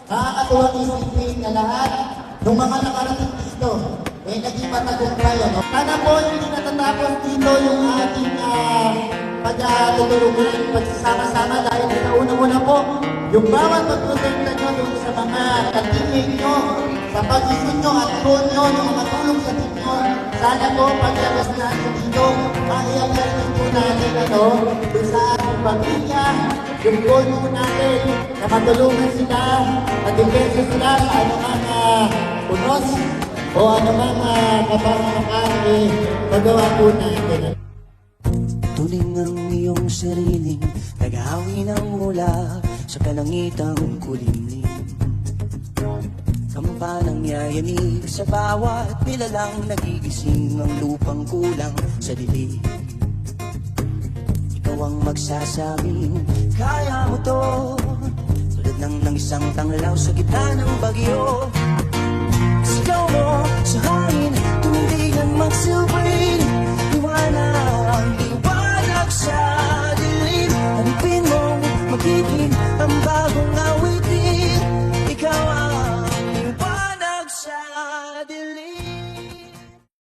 Nakakatuwang isipin na lahat ng mga nakarating dito naging matagumpay. Sana po hindi natatapos dito yung ating pagtutulungan, pagsasama-sama dahil una-una po yung bawat pagprotekta nyo doon sa mga ka-teammate nyo, sa pag-isip nyo at goal nyo, ng mga tulong sa team nyo. Sana po paglabas natin dito, mahiyayarin po natin doon sa ating pamilya, yung goal po natin na matulungan sila, mag-depensa sila sa anumang unos o anumang kapangakain magawa po natin. Tuling ang iyong sariling nag-ahawi ng mula sa kalangitang kulimlim. Kampanang yayanig sa bawat nilalang nagigising ang lupang kulang sa dilim. Ikaw ang magsasabing kaya mo to, tulad ng isang tanglaw sa gitna ng bagyo. Sigaw mo